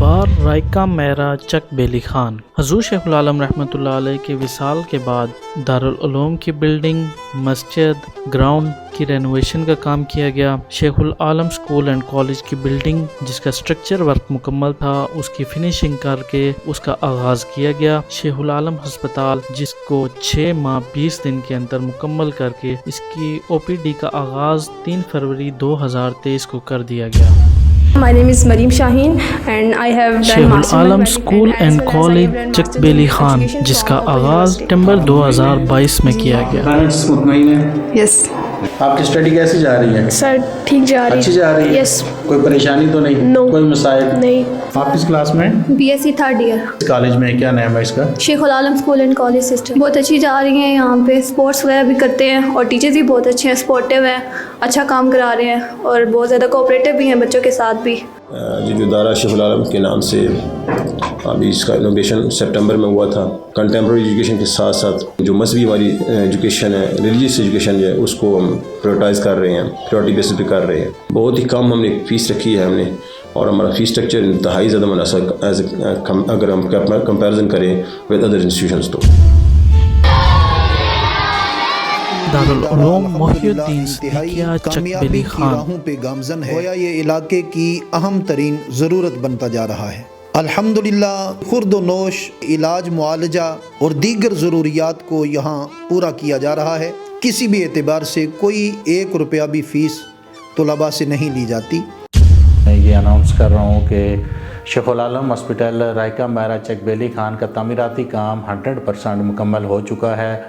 دربار رائکا میرا چک بیلی خان۔ حضور شیخ العالم رحمۃ اللہ علیہ کے وصال کے بعد دارالعلوم کی بلڈنگ، مسجد، گراؤنڈ کی رینوویشن کا کام کیا گیا۔ شیخ العالم اسکول اینڈ کالج کی بلڈنگ جس کا اسٹرکچر ورک مکمل تھا، اس کی فنیشنگ کر کے اس کا آغاز کیا گیا۔ شیخ العالم ہسپتال جس کو 6 ماہ 20 دن کے اندر مکمل کر کے اس کی او پی ڈی کا آغاز 3 فروری 2023 کو کر دیا گیا۔ My name is Mareem Shaheen and I have done Sheikh Master العالم Medical school as and well as I have college done چک Master بیلی in خان Education جس کا from آغاز University. ستمبر 2022 میں کیا گیا۔ پیرنٹس مطمئن ہیں؟ Yes. آپ کی اسٹڈی کیسی جا رہی ہے؟ Sir, ٹھیک جا رہی اچھی جا رہی ہے؟ Yes. کوئی پریشانی تو نہیں؟ No. کوئی مسائل نہیں. آپ کس کلاس میں؟ BSc third year. کالج میں کیا نام ہے اس کا؟ شیخ العالم اسکول اینڈ کالج سسٹم بہت اچھی جا رہی ہیں۔ یہاں پہ اسپورٹس وغیرہ بھی کرتے ہیں اور ٹیچرز بھی بہت اچھے ہیں، سپورٹیو ہیں، اچھا کام کرا رہے ہیں اور بہت زیادہ کوآپریٹیو بھی ہیں بچوں کے ساتھ بھی۔ جو ادارہ شیخ العالم کے نام سے ابھی اس کا انوگریشن سپٹمبر میں ہوا تھا، کنٹمپرری ایجوکیشن کے ساتھ ساتھ جو مذہبی والی ایجوکیشن ہے، ریلیجیس ایجوکیشن جو ہے، اس کو ہم پریورٹائز کر رہے ہیں، پریورٹی بیسس پہ کر رہے ہیں۔ بہت ہی کم ہم نے فیس رکھی ہے ہم نے، اور ہمارا فیس اسٹرکچر انتہائی زیادہ مناسب اگر ہم کمپیریزن کریں ود ادر انسٹیٹیوشنز تو۔ دارالعلوم محی الدین صدیقیہ چک بیلی خان راہوں پہ گامزن ہے، گویا یہ علاقے کی اہم ترین ضرورت بنتا جا رہا ہے۔ الحمدللہ خورد و نوش، علاج، معالجہ اور دیگر ضروریات کو یہاں پورا کیا جا رہا ہے۔ کسی بھی اعتبار سے کوئی 1 روپیہ بھی فیس طلباء سے نہیں لی جاتی۔ میں یہ اناؤنس کر رہا ہوں کہ شیخ العالم ہاسپٹل رائکا میرا چک بیلی خان کا تعمیراتی کام 100% مکمل ہو چکا ہے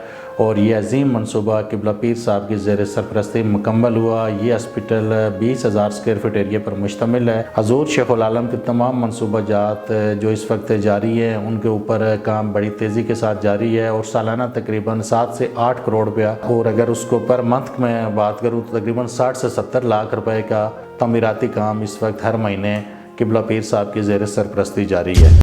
اور یہ عظیم منصوبہ قبلہ پیر صاحب کی زیر سرپرستی مکمل ہوا۔ یہ ہاسپٹل 20,000 اسکوائر فٹ ایریا پر مشتمل ہے۔ حضور شیخ العالم کے تمام منصوبہ جات جو اس وقت جاری ہیں ان کے اوپر کام بڑی تیزی کے ساتھ جاری ہے اور سالانہ تقریباً 7 سے 8 کروڑ روپیہ، اور اگر اس کو پر منتھ میں بات کروں تو تقریباً 60 سے 70 لاکھ روپے کا تعمیراتی کام اس وقت ہر مہینے قبلہ پیر صاحب کی زیر سرپرستی جاری ہے۔